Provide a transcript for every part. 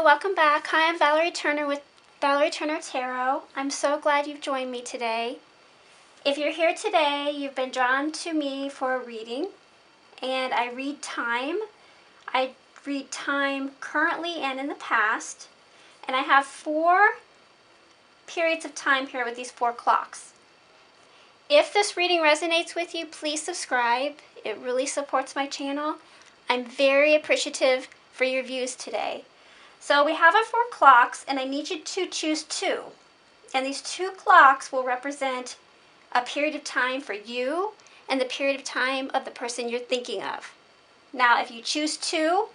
welcome back. Hi, I'm Valerie Turner with Valerie Turner Tarot. I'm so glad you've joined me today. If you're here today, you've been drawn to me for a reading, and I read time. I read time currently and in the past, and I have 4 periods of time here with these 4 clocks. If this reading resonates with you, please subscribe. It really supports my channel. I'm very appreciative for your views today. So we have our 4 clocks, and I need you to choose 2. And these 2 clocks will represent a period of time for you and the period of time of the person you're thinking of. Now, if you choose 2,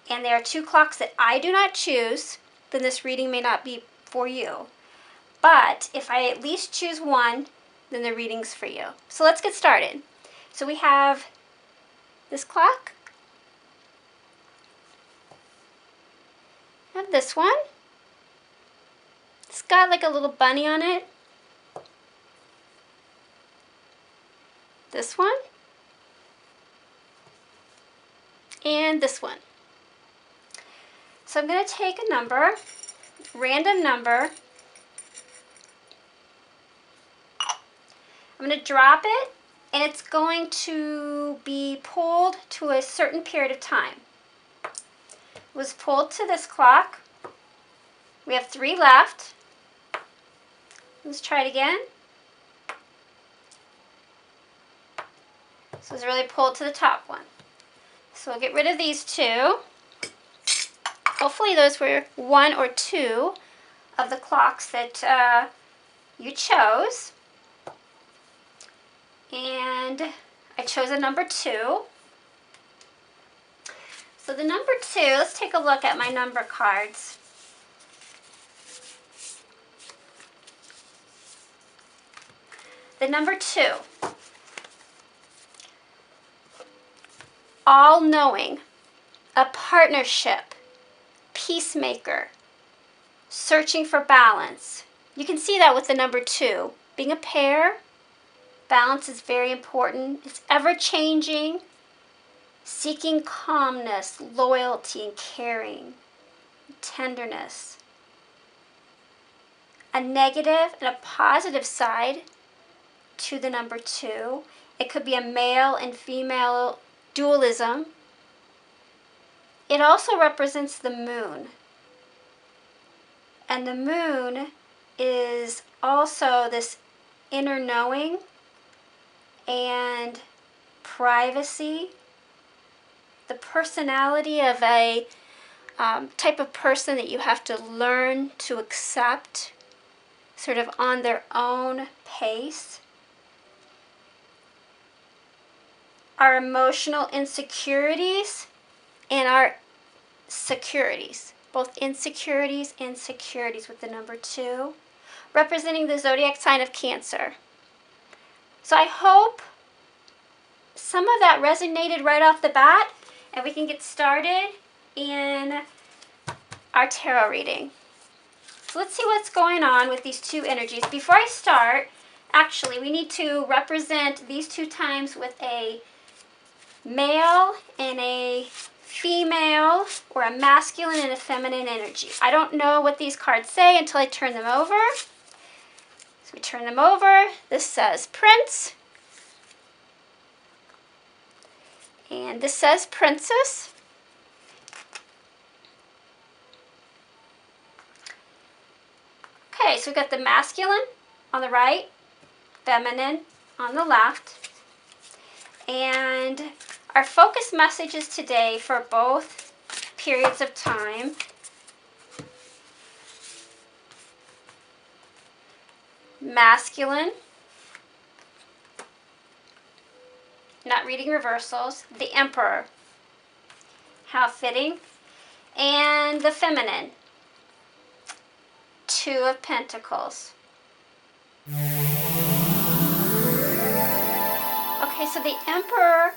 and there are 2 clocks that I do not choose, then this reading may not be for you. But if I at least choose 1, then the reading's for you. So let's get started. So we have this clock. I have this one. It's got like a little bunny on it. This one. And this one. So I'm going to take a number, random number. I'm going to drop it, and it's going to be pulled to a certain period of time. It was pulled to this clock. We have 3 left. Let's try it again. So it's really pulled to the top one. So we'll get rid of these 2. Hopefully those were 1 or 2 of the clocks that you chose. And I chose a number 2. So the number 2, let's take a look at my number cards. The number 2. All-knowing, a partnership, peacemaker, searching for balance. You can see that with the number 2. Being a pair, balance is very important. It's ever-changing, seeking calmness, loyalty, and caring, tenderness. A negative and a positive side to the number 2. It could be a male and female dualism. It also represents the moon. And the moon is also this inner knowing and privacy. The personality of a type of person that you have to learn to accept sort of on their own pace. Our emotional insecurities and our securities, both insecurities and securities with the number 2, representing the zodiac sign of Cancer. So I hope some of that resonated right off the bat, and we can get started in our tarot reading. So let's see what's going on with these 2 energies. Before I start, actually, we need to represent these 2 times with a male and a female, or a masculine and a feminine energy. I don't know what these cards say until I turn them over. So we turn them over. This says Prince. And this says Princess. Okay, so we've got the masculine on the right, feminine on the left. And our focus messages today for both periods of time. Masculine. Not reading reversals. The Emperor. How fitting. And the feminine. 2 of Pentacles. Okay, so the Emperor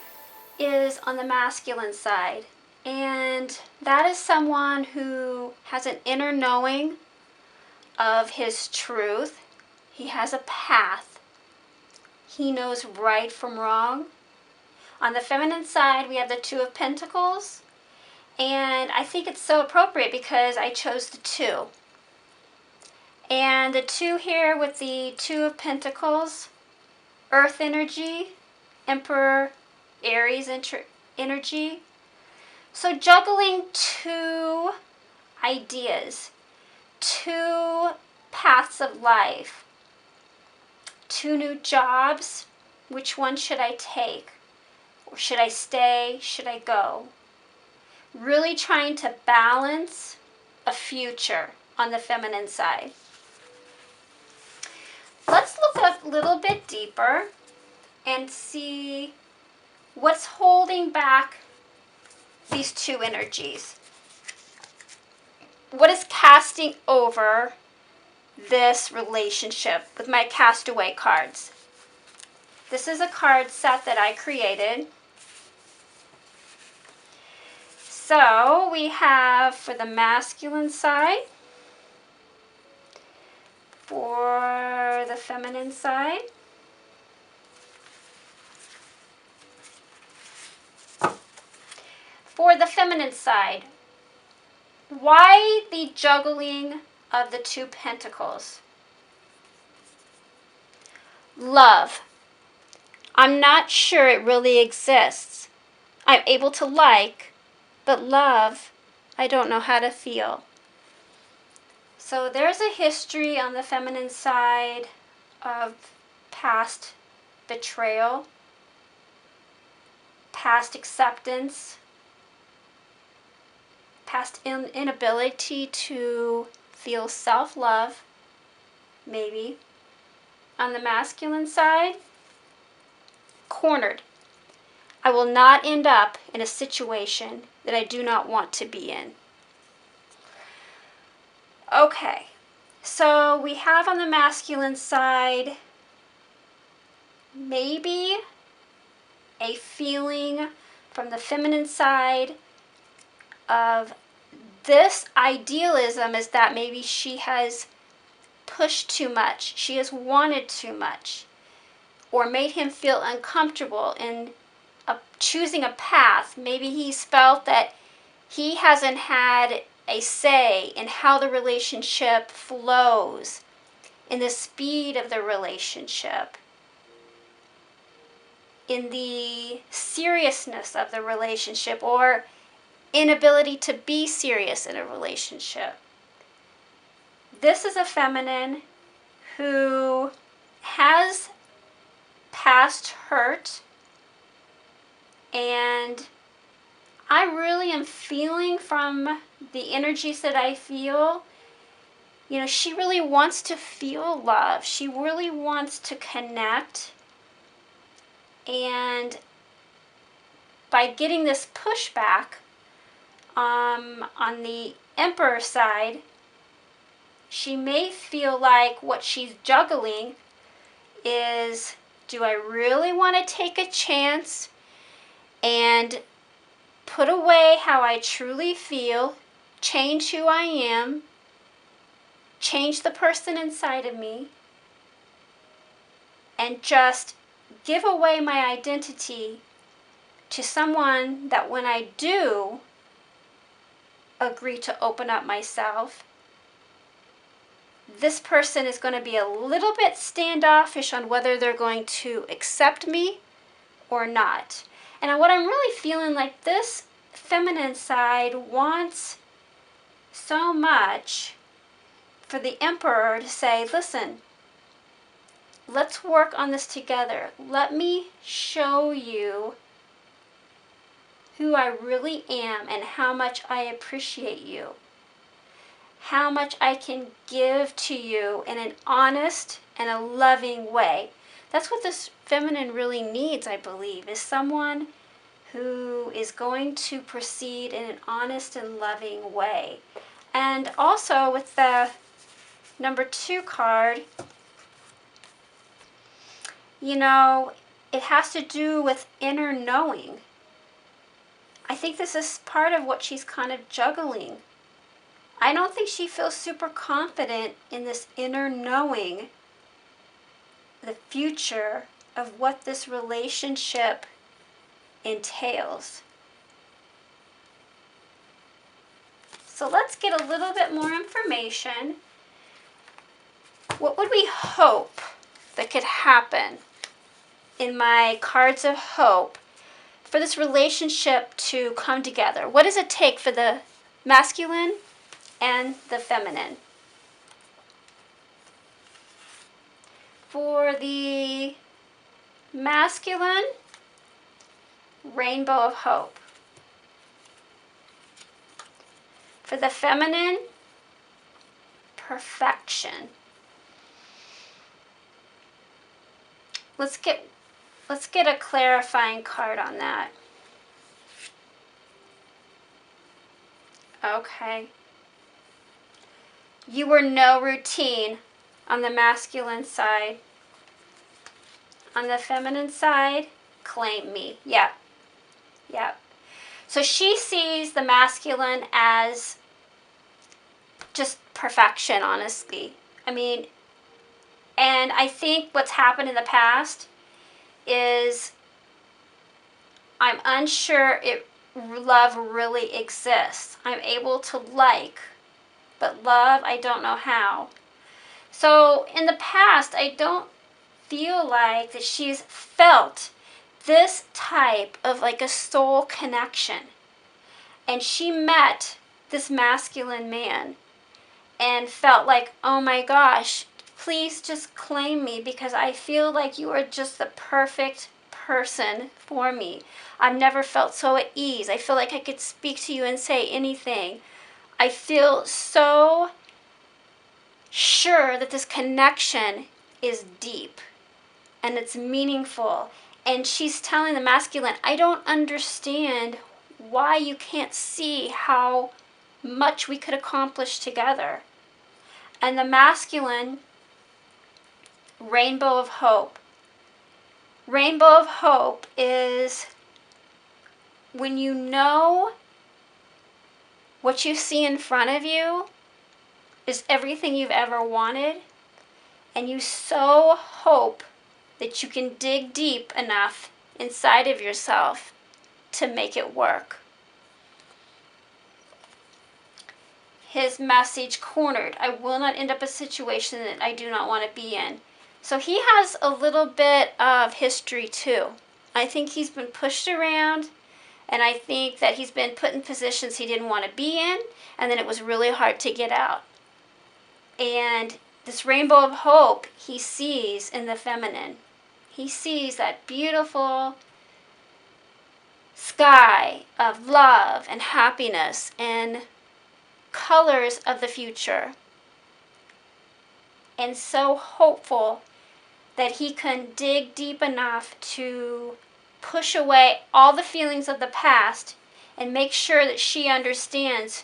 is on the masculine side, and that is someone who has an inner knowing of his truth. He has a path. He knows right from wrong. On the feminine side, we have the 2 of Pentacles, And I think it's so appropriate because I chose the 2. And the 2 here with the 2 of Pentacles, Earth energy, Emperor Aries energy. So juggling 2 ideas, 2 paths of life, 2 new jobs. Which one should I take? Or should I stay? Should I go? Really trying to balance a future on the feminine side. Let's look a little bit deeper and see what's holding back these 2 energies. What is casting over this relationship with my castaway cards? This is a card set that I created. So we have for the masculine side, for the feminine side, for the feminine side, why the juggling of the 2 pentacles? Love. I'm not sure it really exists. I'm able to like, but love, I don't know how to feel. So there's a history on the feminine side of past betrayal, past acceptance, past inability to feel self-love, maybe. On the masculine side, cornered. I will not end up in a situation that I do not want to be in. Okay, so we have on the masculine side maybe a feeling from the feminine side of this idealism is that maybe she has pushed too much, she has wanted too much, or made him feel uncomfortable in choosing a path. Maybe he's felt that he hasn't had a say in how the relationship flows, in the speed of the relationship, in the seriousness of the relationship, or inability to be serious in a relationship. This is a feminine who has past hurt, and I really am feeling from the energies that I feel, she really wants to feel love. She really wants to connect. And by getting this pushback on the Emperor side, she may feel like what she's juggling is, do I really want to take a chance and put away how I truly feel, change who I am, change the person inside of me, and just give away my identity to someone that when I do agree to open up myself, this person is going to be a little bit standoffish on whether they're going to accept me or not. And what I'm really feeling like this feminine side wants so much for the Emperor to say, listen, let's work on this together. Let me show you who I really am and how much I appreciate you. How much I can give to you in an honest and a loving way. That's what this feminine really needs, I believe, is someone who is going to proceed in an honest and loving way. And also with the number 2 card, it has to do with inner knowing. I think this is part of what she's kind of juggling. I don't think she feels super confident in this inner knowing, the future of what this relationship entails. So let's get a little bit more information. What would we hope that could happen in my cards of hope for this relationship to come together? What does it take for the masculine and the feminine? For the masculine, rainbow of hope. For the feminine, perfection. Let's get a clarifying card on that. Okay. You were no routine on the masculine side. On the feminine side, claim me. Yep. Yep. So she sees the masculine as just perfection, honestly. I mean, and I think what's happened in the past is I'm unsure if love really exists. I'm able to like, but love, I don't know how. So in the past, I don't feel like that she's felt this type of like a soul connection. And she met this masculine man and felt like, oh my gosh, please just claim me because I feel like you are just the perfect person for me. I've never felt so at ease. I feel like I could speak to you and say anything. I feel so sure that this connection is deep and it's meaningful. And she's telling the masculine, I don't understand why you can't see how much we could accomplish together. And the masculine, rainbow of hope. Rainbow of hope is when you know what you see in front of you is everything you've ever wanted, and you so hope that you can dig deep enough inside of yourself to make it work. His message, cornered. I will not end up a situation that I do not want to be in. So he has a little bit of history too. I think he's been pushed around, and I think that he's been put in positions he didn't want to be in, and then it was really hard to get out. And this rainbow of hope he sees in the feminine. He sees that beautiful sky of love and happiness and colors of the future. And so hopeful that he can dig deep enough to push away all the feelings of the past and make sure that she understands.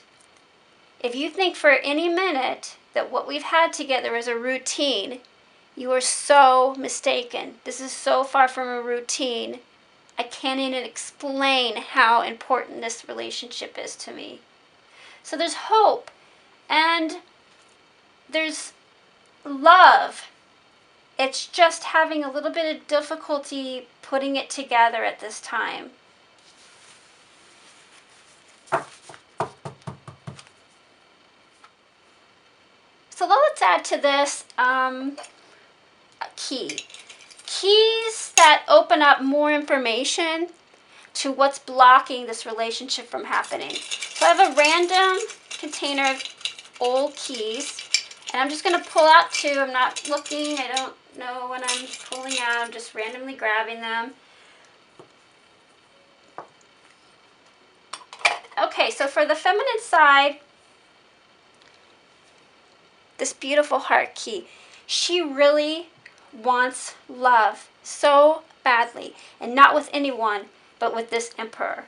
If you think for any minute that what we've had together is a routine, you are so mistaken. This is so far from a routine. I can't even explain how important this relationship is to me. So there's hope and there's love. It's just having a little bit of difficulty putting it together at this time. So let's add to this a key. Keys that open up more information to what's blocking this relationship from happening. So I have a random container of old keys, and I'm just going to pull out two. I'm not looking. I don't know when I'm pulling out. I'm just randomly grabbing them. Okay, so for the feminine side, this beautiful heart key. She really wants love so badly, and not with anyone, but with this emperor.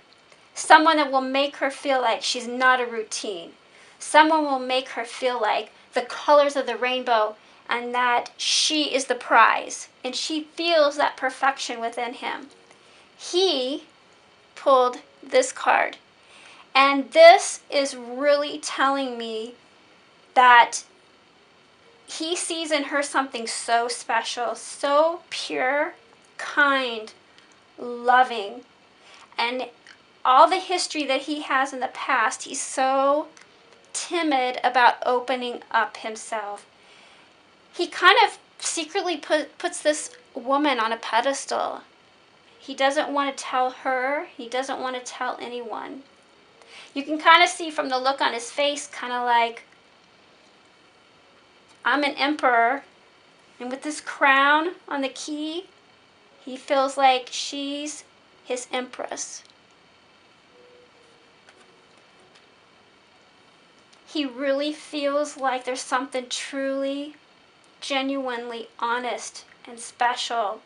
Someone that will make her feel like she's not a routine. Someone will make her feel like the colors of the rainbow and that she is the prize, and she feels that perfection within him. He pulled this card, and this is really telling me that he sees in her something so special, so pure, kind, loving. And all the history that he has in the past, he's so timid about opening up himself. He kind of secretly puts this woman on a pedestal. He doesn't want to tell her. He doesn't want to tell anyone. You can kind of see from the look on his face, kind of like, I'm an emperor, and with this crown on the key, he feels like she's his empress. He really feels like there's something truly, genuinely honest and special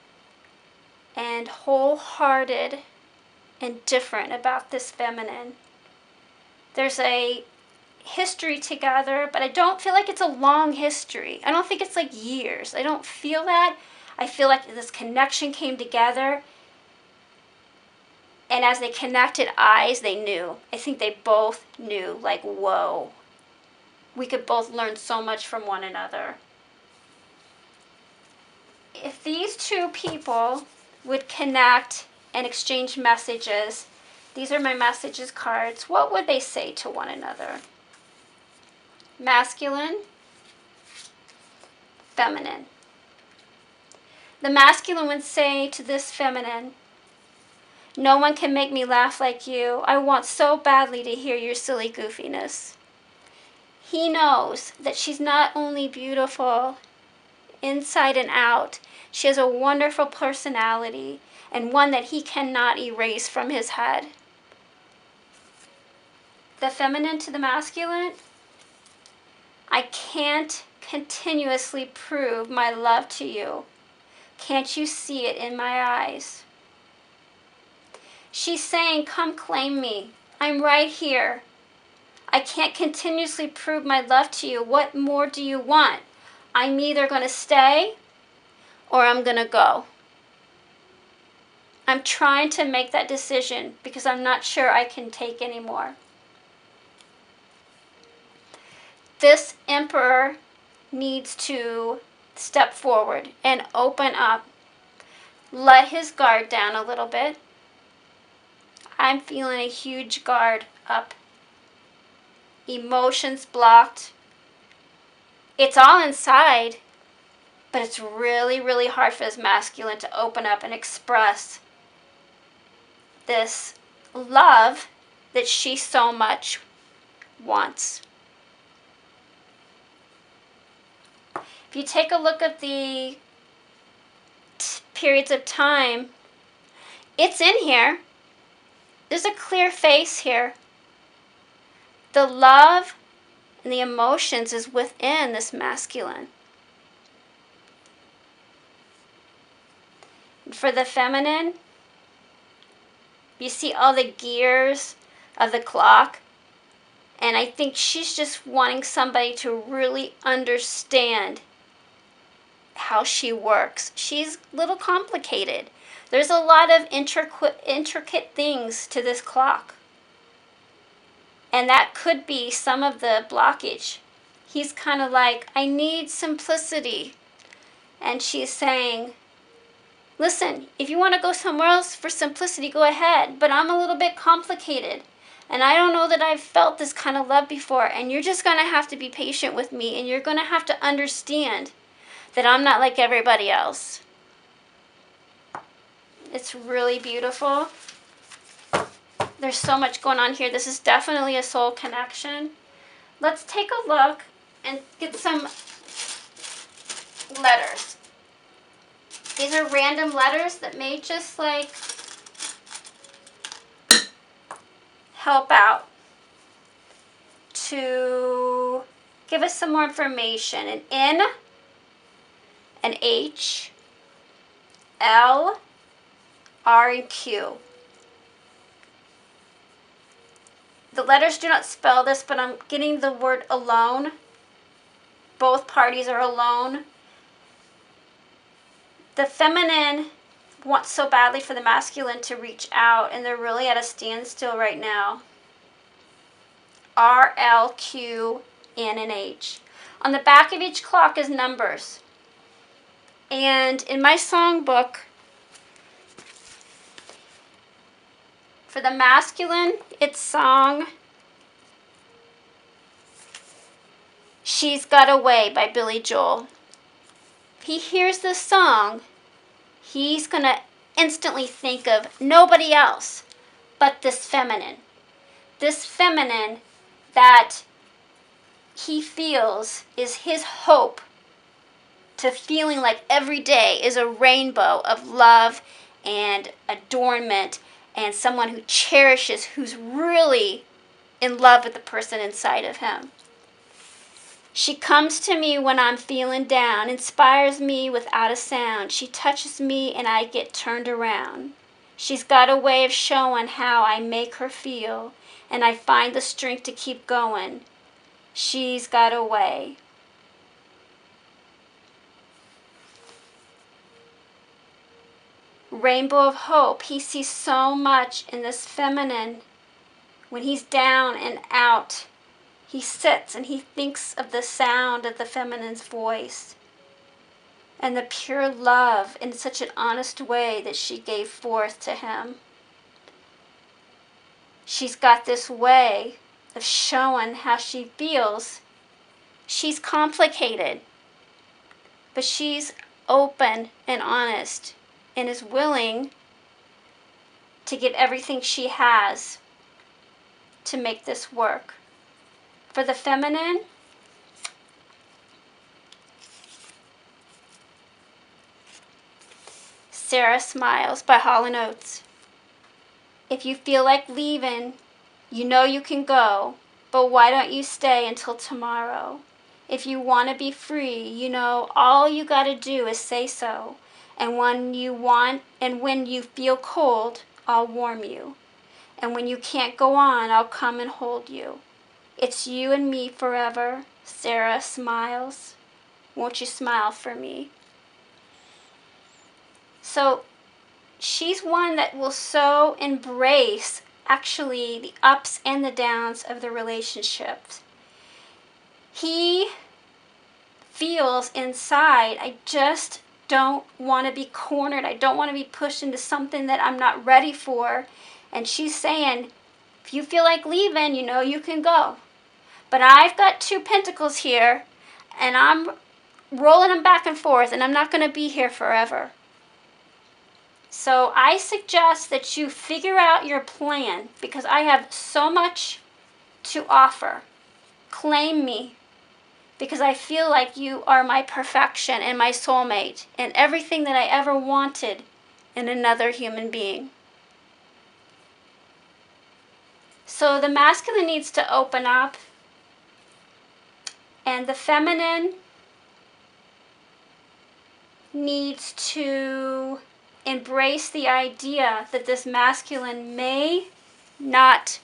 and wholehearted and different about this feminine. There's a history together, but I don't feel like it's a long history. I don't think it's like years. I don't feel that. I feel like this connection came together, and as they connected eyes, they knew. I think they both knew, like, whoa, we could both learn so much from one another. If these two people would connect and exchange messages, these are my messages cards, what would they say to one another? Masculine, feminine. The masculine would say to this feminine, no one can make me laugh like you. I want so badly to hear your silly goofiness. He knows that she's not only beautiful inside and out, she has a wonderful personality and one that he cannot erase from his head. The feminine to the masculine, I can't continuously prove my love to you. Can't you see it in my eyes? She's saying, come claim me. I'm right here. I can't continuously prove my love to you. What more do you want? I'm either going to stay or I'm going to go. I'm trying to make that decision because I'm not sure I can take anymore. This emperor needs to step forward and open up. Let his guard down a little bit. I'm feeling a huge guard up. Emotions blocked. It's all inside, but it's really, really hard for this masculine to open up and express this love that she so much wants. If you take a look at the periods of time, it's in here. There's a clear face here. The love and the emotions is within this masculine. And for the feminine, you see all the gears of the clock, and I think she's just wanting somebody to really understand how she works. She's a little complicated. There's a lot of intricate things to this clock. And that could be some of the blockage. He's kind of like, I need simplicity. And she's saying, listen, if you want to go somewhere else for simplicity, go ahead. But I'm a little bit complicated. And I don't know that I've felt this kind of love before. And you're just going to have to be patient with me. And you're going to have to understand that I'm not like everybody else. It's really beautiful. There's so much going on here. This is definitely a soul connection. Let's take a look and get some letters. These are random letters that may just like help out to give us some more information. An N, an H, L, R, and Q. The letters do not spell this, but I'm getting the word alone. Both parties are alone. The feminine wants so badly for the masculine to reach out, and they're really at a standstill right now. R, L, Q, N, and H. On the back of each clock is numbers. And in my songbook, for the masculine, it's song She's Got Away by Billy Joel. If he hears this song, he's going to instantly think of nobody else but this feminine. This feminine that he feels is his hope to feeling like every day is a rainbow of love and adornment and someone who cherishes, who's really in love with the person inside of him. She comes to me when I'm feeling down, inspires me without a sound. She touches me and I get turned around. She's got a way of showing how I make her feel, and I find the strength to keep going. She's got a way. Rainbow of hope. He sees so much in this feminine. When he's down and out, he sits and he thinks of the sound of the feminine's voice and the pure love in such an honest way that she gave forth to him. She's got this way of showing how she feels. She's complicated, but she's open and honest and is willing to give everything she has to make this work. For the feminine, Sarah Smiles by Hall & Oates. If you feel like leaving, you know you can go, but why don't you stay until tomorrow? If you want to be free, you know all you got to do is say so. And when you feel cold, I'll warm you. And when you can't go on, I'll come and hold you. It's you and me forever. Sarah Smiles. Won't you smile for me? So she's one that will so embrace actually the ups and the downs of the relationships. He feels inside, I just don't want to be cornered. I don't want to be pushed into something that I'm not ready for. And she's saying, if you feel like leaving, you know you can go. But I've got 2 pentacles here, and I'm rolling them back and forth, and I'm not going to be here forever. So I suggest that you figure out your plan, because I have so much to offer. Claim me, because I feel like you are my perfection and my soulmate and everything that I ever wanted in another human being. So the masculine needs to open up, and the feminine needs to embrace the idea that this masculine may not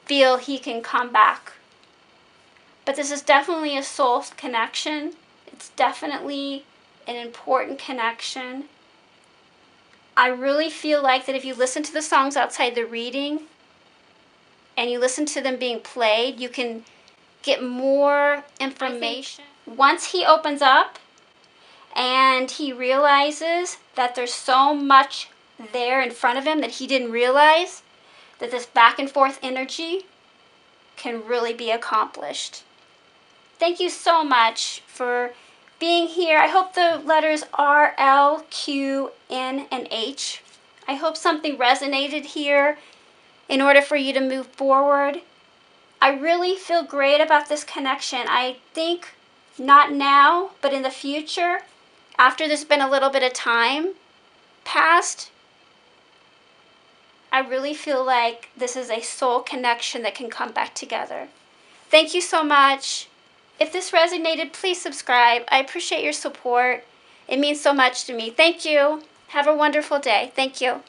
feel he can come back. But this is definitely a soul connection. It's definitely an important connection. I really feel like that if you listen to the songs outside the reading and you listen to them being played, you can get more information. Once he opens up and he realizes that there's so much there in front of him that he didn't realize, that this back and forth energy can really be accomplished. Thank you so much for being here. I hope the letters R, L, Q, N, and H. I hope something resonated here in order for you to move forward. I really feel great about this connection. I think not now, but in the future, after there's been a little bit of time passed, I really feel like this is a soul connection that can come back together. Thank you so much. If this resonated, please subscribe. I appreciate your support. It means so much to me. Thank you. Have a wonderful day. Thank you.